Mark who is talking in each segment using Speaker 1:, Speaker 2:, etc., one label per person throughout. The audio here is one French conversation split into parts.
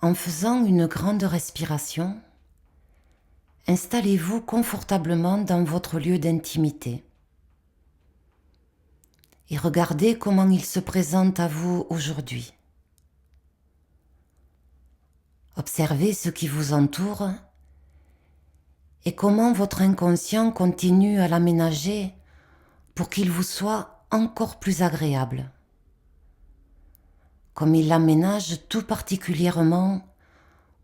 Speaker 1: En faisant une grande respiration, installez-vous confortablement dans votre lieu d'intimité et regardez comment il se présente à vous aujourd'hui. Observez ce qui vous entoure et comment votre inconscient continue à l'aménager pour qu'il vous soit encore plus agréable, comme il l'aménage tout particulièrement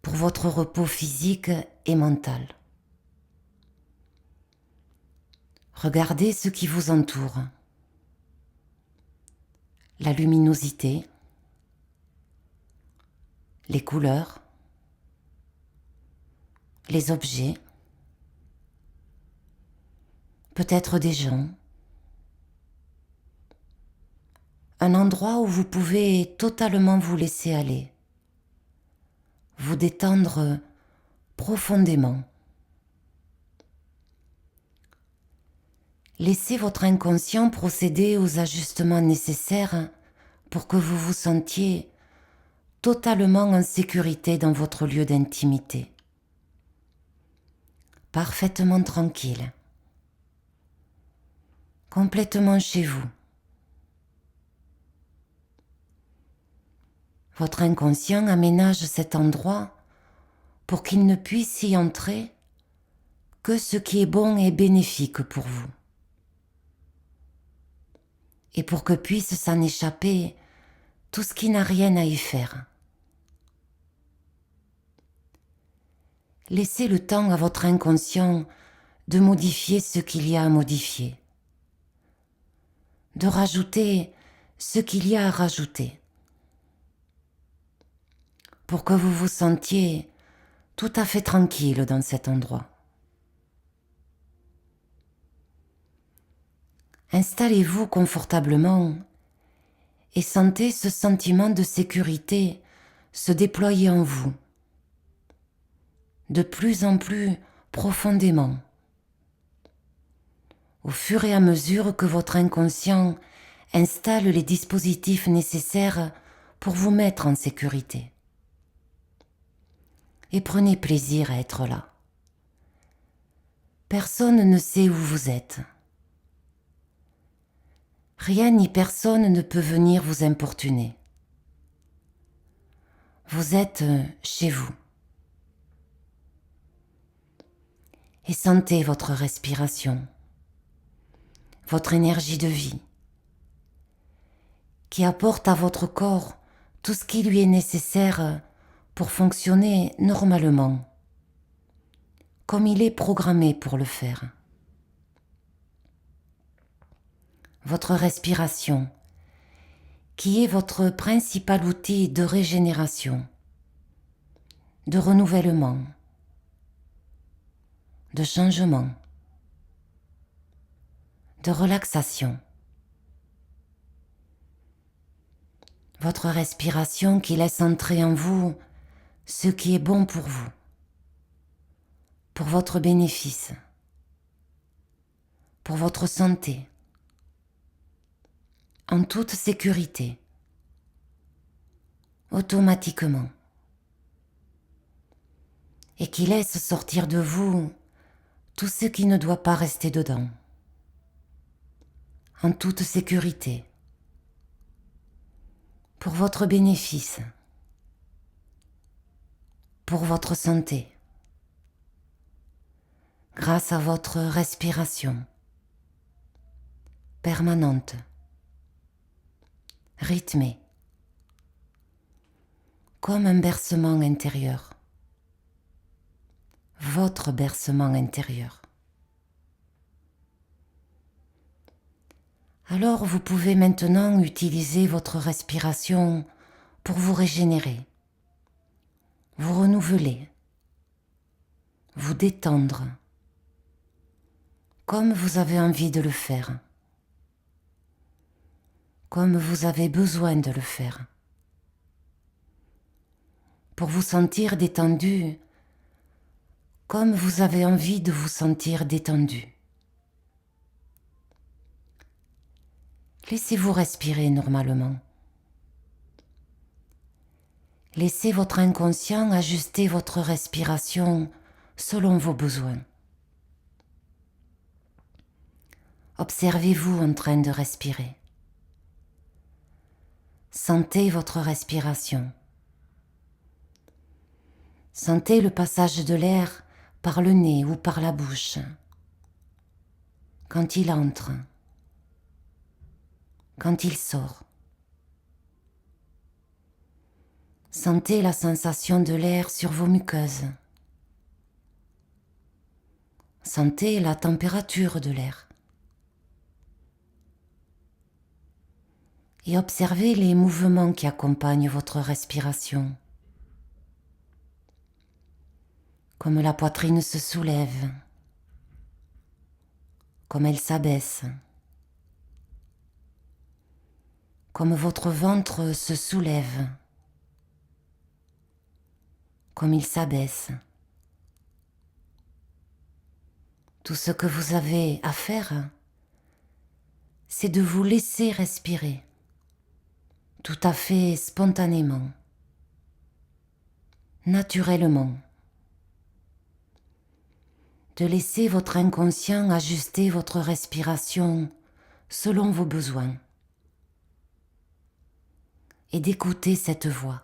Speaker 1: pour votre repos physique et mental. Regardez ce qui vous entoure. La luminosité, les couleurs, les objets, peut-être des gens, un endroit où vous pouvez totalement vous laisser aller, vous détendre profondément. Laissez votre inconscient procéder aux ajustements nécessaires pour que vous vous sentiez totalement en sécurité dans votre lieu d'intimité, parfaitement tranquille, complètement chez vous. Votre inconscient aménage cet endroit pour qu'il ne puisse y entrer que ce qui est bon et bénéfique pour vous, et pour que puisse s'en échapper tout ce qui n'a rien à y faire. Laissez le temps à votre inconscient de modifier ce qu'il y a à modifier, de rajouter ce qu'il y a à rajouter, pour que vous vous sentiez tout à fait tranquille dans cet endroit. Installez-vous confortablement et sentez ce sentiment de sécurité se déployer en vous, de plus en plus profondément, au fur et à mesure que votre inconscient installe les dispositifs nécessaires pour vous mettre en sécurité. Et prenez plaisir à être là. Personne ne sait où vous êtes. Rien ni personne ne peut venir vous importuner. Vous êtes chez vous. Et sentez votre respiration, votre énergie de vie, qui apporte à votre corps tout ce qui lui est nécessaire pour fonctionner normalement, comme il est programmé pour le faire. Votre respiration, qui est votre principal outil de régénération, de renouvellement, de changement, de relaxation. Votre respiration qui laisse entrer en vous ce qui est bon pour vous, pour votre bénéfice, pour votre santé, en toute sécurité, automatiquement, et qui laisse sortir de vous tout ce qui ne doit pas rester dedans, en toute sécurité, pour votre bénéfice, pour votre santé, grâce à votre respiration permanente, rythmée, comme un bercement intérieur, votre bercement intérieur. Alors vous pouvez maintenant utiliser votre respiration pour vous régénérer, vous renouveler, vous détendre, comme vous avez envie de le faire, comme vous avez besoin de le faire, pour vous sentir détendu, comme vous avez envie de vous sentir détendu. Laissez-vous respirer normalement. Laissez votre inconscient ajuster votre respiration selon vos besoins. Observez-vous en train de respirer. Sentez votre respiration. Sentez le passage de l'air par le nez ou par la bouche. Quand il entre, quand il sort. Sentez la sensation de l'air sur vos muqueuses. Sentez la température de l'air. Et observez les mouvements qui accompagnent votre respiration. Comme la poitrine se soulève, comme elle s'abaisse, comme votre ventre se soulève, comme il s'abaisse. Tout ce que vous avez à faire, c'est de vous laisser respirer, tout à fait spontanément, naturellement. De laisser votre inconscient ajuster votre respiration selon vos besoins et d'écouter cette voix.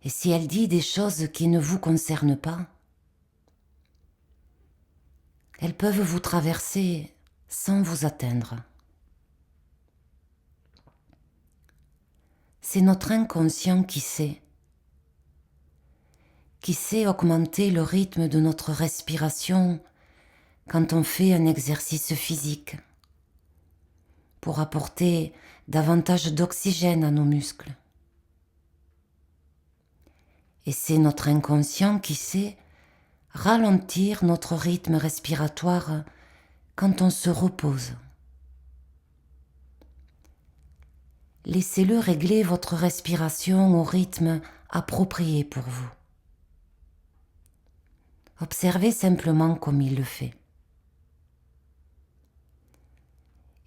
Speaker 1: Et si elle dit des choses qui ne vous concernent pas, elles peuvent vous traverser sans vous atteindre. C'est notre inconscient qui sait augmenter le rythme de notre respiration quand on fait un exercice physique pour apporter davantage d'oxygène à nos muscles. Et c'est notre inconscient qui sait ralentir notre rythme respiratoire quand on se repose. Laissez-le régler votre respiration au rythme approprié pour vous. Observez simplement comme il le fait.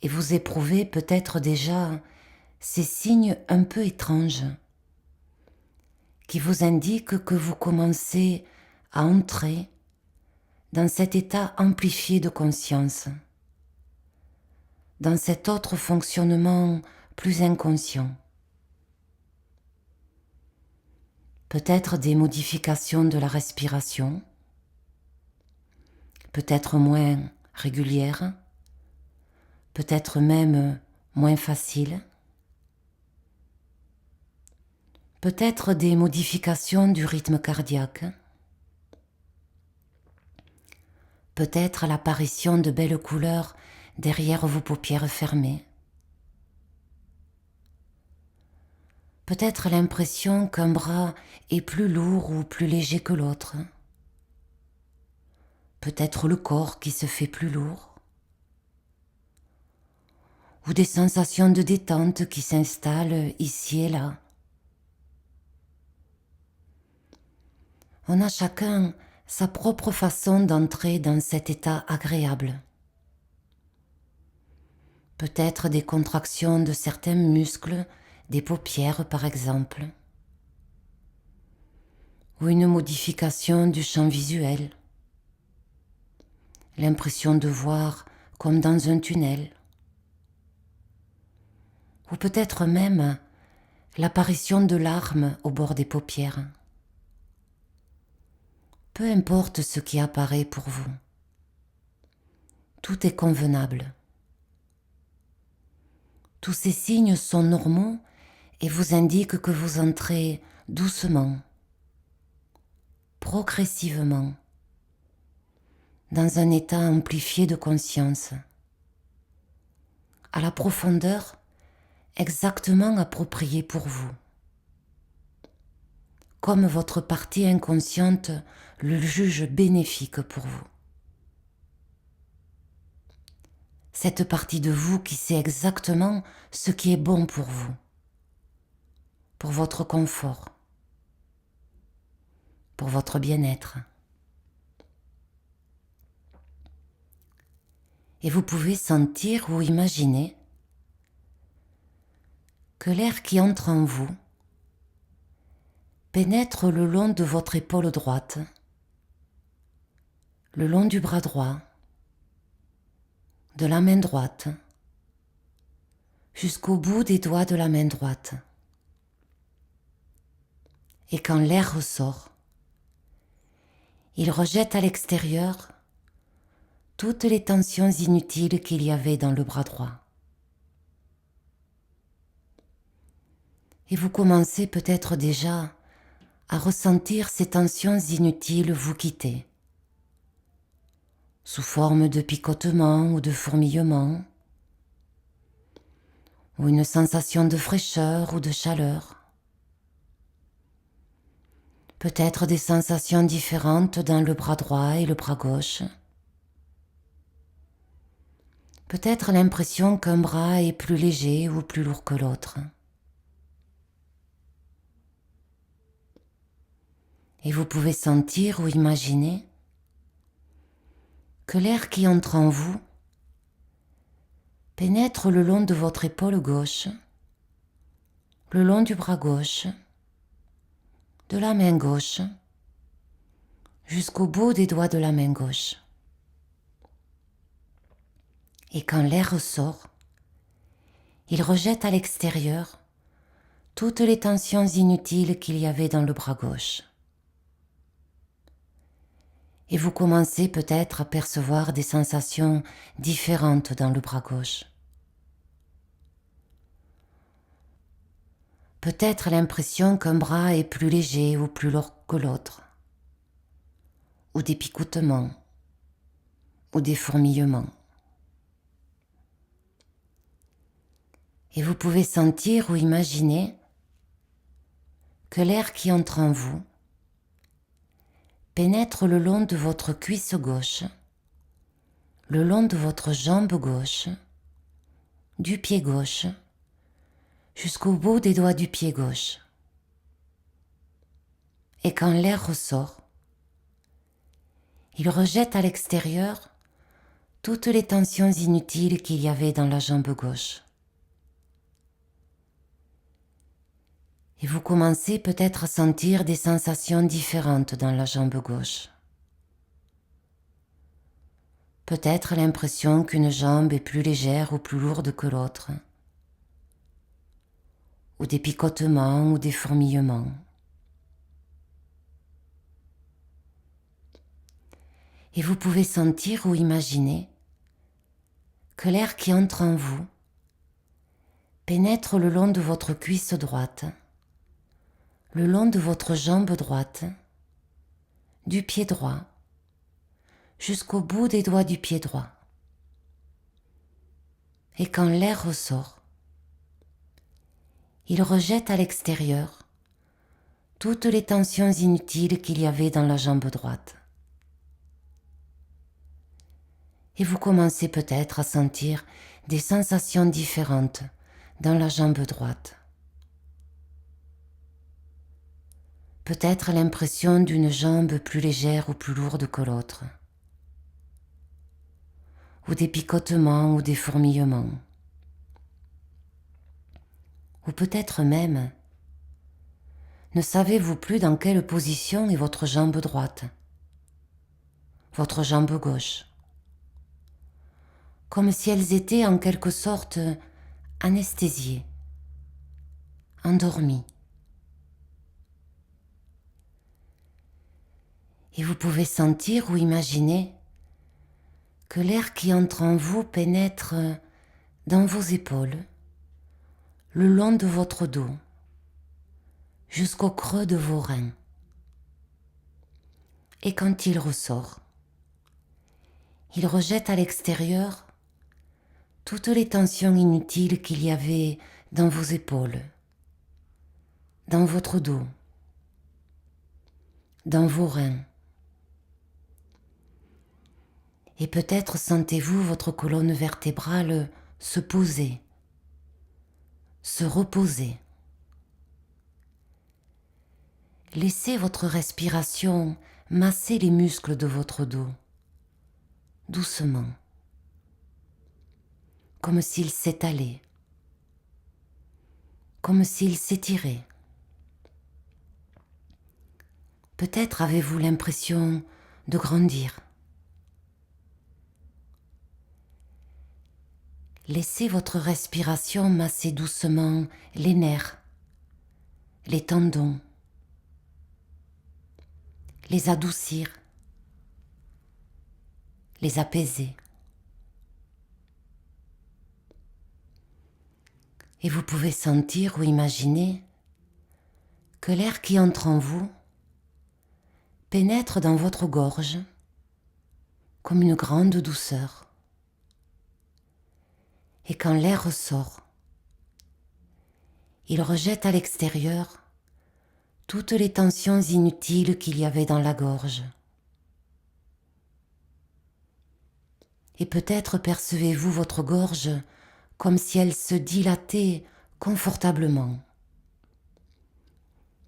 Speaker 1: Et vous éprouvez peut-être déjà ces signes un peu étranges qui vous indiquent que vous commencez à entrer dans cet état amplifié de conscience, dans cet autre fonctionnement plus inconscient. Peut-être des modifications de la respiration, peut-être moins régulières, peut-être même moins faciles. Peut-être des modifications du rythme cardiaque. Peut-être l'apparition de belles couleurs derrière vos paupières fermées. Peut-être l'impression qu'un bras est plus lourd ou plus léger que l'autre. Peut-être le corps qui se fait plus lourd. Ou des sensations de détente qui s'installent ici et là. On a chacun sa propre façon d'entrer dans cet état agréable. Peut-être des contractions de certains muscles, des paupières par exemple, ou une modification du champ visuel, l'impression de voir comme dans un tunnel, ou peut-être même l'apparition de larmes au bord des paupières. Peu importe ce qui apparaît pour vous, tout est convenable. Tous ces signes sont normaux et vous indiquent que vous entrez doucement, progressivement, dans un état amplifié de conscience, à la profondeur exactement appropriée pour vous, comme votre partie inconsciente le juge bénéfique pour vous. Cette partie de vous qui sait exactement ce qui est bon pour vous, pour votre confort, pour votre bien-être. Et vous pouvez sentir ou imaginer que l'air qui entre en vous pénètre le long de votre épaule droite, le long du bras droit, de la main droite, jusqu'au bout des doigts de la main droite. Et quand l'air ressort, il rejette à l'extérieur toutes les tensions inutiles qu'il y avait dans le bras droit. Et vous commencez peut-être déjà à ressentir ces tensions inutiles vous quitter, sous forme de picotement ou de fourmillement, ou une sensation de fraîcheur ou de chaleur. Peut-être des sensations différentes dans le bras droit et le bras gauche. Peut-être l'impression qu'un bras est plus léger ou plus lourd que l'autre. Et vous pouvez sentir ou imaginer que l'air qui entre en vous pénètre le long de votre épaule gauche, le long du bras gauche, de la main gauche, jusqu'au bout des doigts de la main gauche. Et quand l'air ressort, il rejette à l'extérieur toutes les tensions inutiles qu'il y avait dans le bras gauche. Et vous commencez peut-être à percevoir des sensations différentes dans le bras gauche. Peut-être l'impression qu'un bras est plus léger ou plus lourd que l'autre, ou des picotements, ou des fourmillements. Et vous pouvez sentir ou imaginer que l'air qui entre en vous pénètre le long de votre cuisse gauche, le long de votre jambe gauche, du pied gauche, jusqu'au bout des doigts du pied gauche. Et quand l'air ressort, il rejette à l'extérieur toutes les tensions inutiles qu'il y avait dans la jambe gauche. Et vous commencez peut-être à sentir des sensations différentes dans la jambe gauche. Peut-être l'impression qu'une jambe est plus légère ou plus lourde que l'autre, ou des picotements ou des fourmillements. Et vous pouvez sentir ou imaginer que l'air qui entre en vous pénètre le long de votre cuisse droite, le long de votre jambe droite, du pied droit, jusqu'au bout des doigts du pied droit. Et quand l'air ressort, il rejette à l'extérieur toutes les tensions inutiles qu'il y avait dans la jambe droite. Et vous commencez peut-être à sentir des sensations différentes dans la jambe droite. Peut-être l'impression d'une jambe plus légère ou plus lourde que l'autre, ou des picotements ou des fourmillements. Ou peut-être même, ne savez-vous plus dans quelle position est votre jambe droite, votre jambe gauche, comme si elles étaient en quelque sorte anesthésiées, endormies. Et vous pouvez sentir ou imaginer que l'air qui entre en vous pénètre dans vos épaules, le long de votre dos, jusqu'au creux de vos reins. Et quand il ressort, il rejette à l'extérieur toutes les tensions inutiles qu'il y avait dans vos épaules, dans votre dos, dans vos reins. Et peut-être sentez-vous votre colonne vertébrale se poser, se reposer. Laissez votre respiration masser les muscles de votre dos, doucement, comme s'ils s'étalaient, comme s'il s'étirait. Peut-être avez-vous l'impression de grandir. Laissez votre respiration masser doucement les nerfs, les tendons, les adoucir, les apaiser. Et vous pouvez sentir ou imaginer que l'air qui entre en vous pénètre dans votre gorge comme une grande douceur. Et quand l'air ressort, il rejette à l'extérieur toutes les tensions inutiles qu'il y avait dans la gorge. Et peut-être percevez-vous votre gorge comme si elle se dilatait confortablement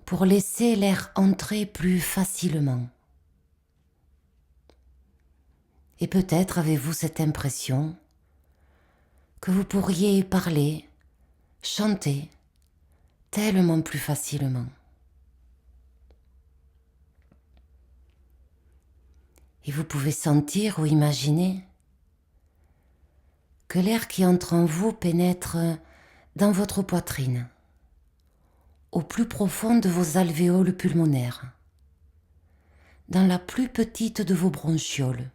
Speaker 1: pour laisser l'air entrer plus facilement. Et peut-être avez-vous cette impression que vous pourriez parler, chanter tellement plus facilement. Et vous pouvez sentir ou imaginer que l'air qui entre en vous pénètre dans votre poitrine, au plus profond de vos alvéoles pulmonaires, dans la plus petite de vos bronchioles.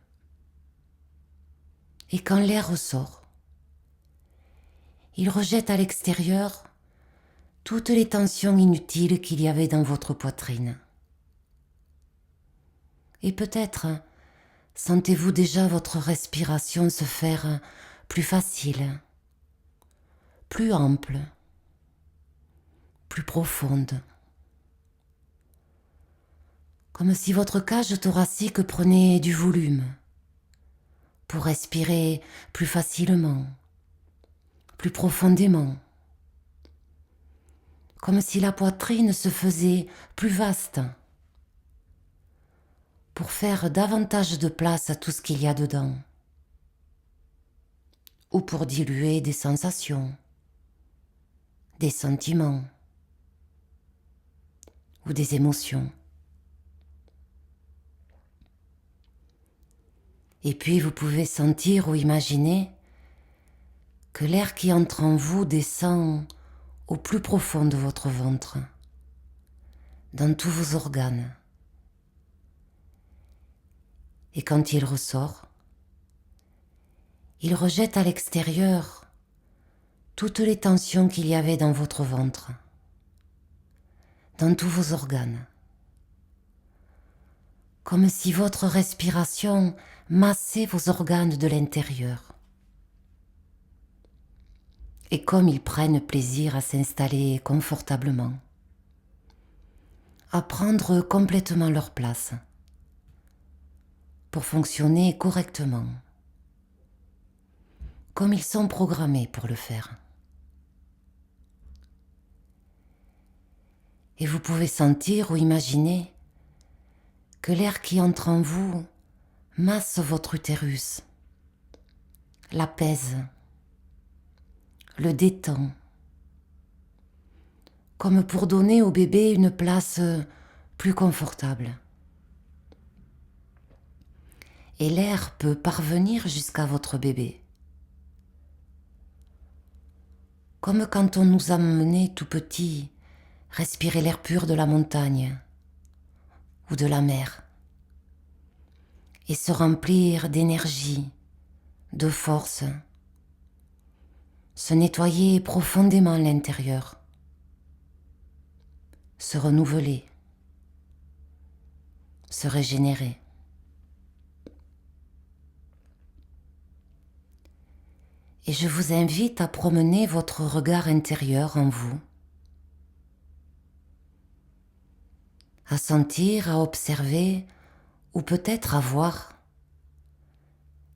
Speaker 1: Et quand l'air ressort, il rejette à l'extérieur toutes les tensions inutiles qu'il y avait dans votre poitrine. Et peut-être sentez-vous déjà votre respiration se faire plus facile, plus ample, plus profonde. Comme si votre cage thoracique prenait du volume pour respirer plus facilement, plus profondément. Comme si la poitrine se faisait plus vaste pour faire davantage de place à tout ce qu'il y a dedans, ou pour diluer des sensations, des sentiments ou des émotions. Et puis vous pouvez sentir ou imaginer que l'air qui entre en vous descend au plus profond de votre ventre, dans tous vos organes. Et quand il ressort, il rejette à l'extérieur toutes les tensions qu'il y avait dans votre ventre, dans tous vos organes. Comme si votre respiration massait vos organes de l'intérieur. Et comme ils prennent plaisir à s'installer confortablement, à prendre complètement leur place, pour fonctionner correctement, comme ils sont programmés pour le faire. Et vous pouvez sentir ou imaginer que l'air qui entre en vous masse votre utérus, l'apaise, le détend, comme pour donner au bébé une place plus confortable. Et l'air peut parvenir jusqu'à votre bébé. Comme quand on nous amenait tout petit respirer l'air pur de la montagne ou de la mer et se remplir d'énergie, de force, se nettoyer profondément l'intérieur, se renouveler, se régénérer. Et je vous invite à promener votre regard intérieur en vous, à sentir, à observer ou peut-être à voir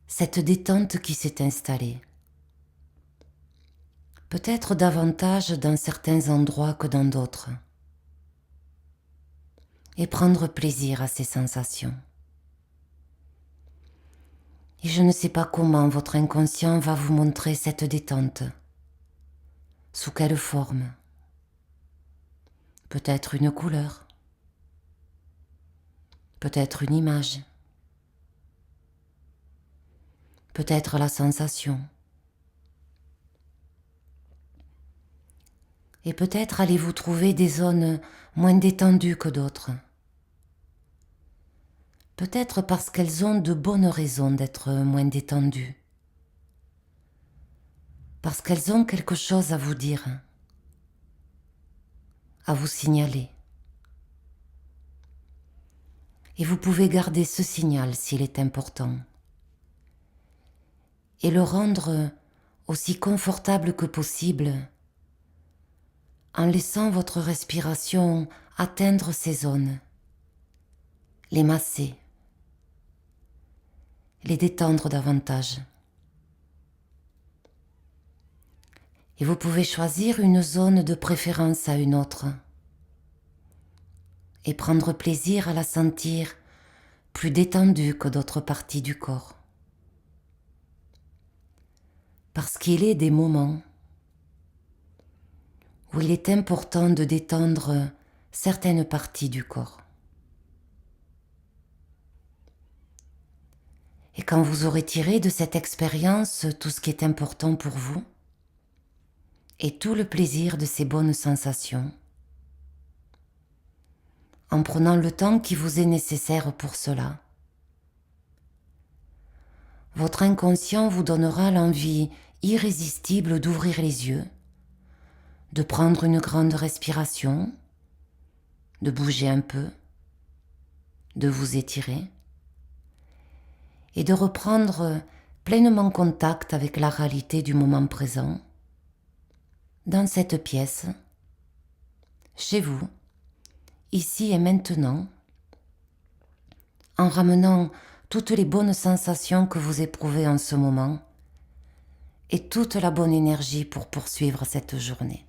Speaker 1: cette détente qui s'est installée. Peut-être davantage dans certains endroits que dans d'autres. Et prendre plaisir à ces sensations. Et je ne sais pas comment votre inconscient va vous montrer cette détente. Sous quelle forme? peut-être une couleur, peut-être une image, peut-être la sensation. Et peut-être allez-vous trouver des zones moins détendues que d'autres. Peut-être parce qu'elles ont de bonnes raisons d'être moins détendues. Parce qu'elles ont quelque chose à vous dire, à vous signaler. Et vous pouvez garder ce signal s'il est important. Et le rendre aussi confortable que possible en laissant votre respiration atteindre ces zones, les masser, les détendre davantage. Et vous pouvez choisir une zone de préférence à une autre et prendre plaisir à la sentir plus détendue que d'autres parties du corps. Parce qu'il est des moments où il est important de détendre certaines parties du corps. Et quand vous aurez tiré de cette expérience tout ce qui est important pour vous, et tout le plaisir de ces bonnes sensations, en prenant le temps qui vous est nécessaire pour cela, votre inconscient vous donnera l'envie irrésistible d'ouvrir les yeux, de prendre une grande respiration, de bouger un peu, de vous étirer et de reprendre pleinement contact avec la réalité du moment présent, dans cette pièce, chez vous, ici et maintenant, en ramenant toutes les bonnes sensations que vous éprouvez en ce moment et toute la bonne énergie pour poursuivre cette journée.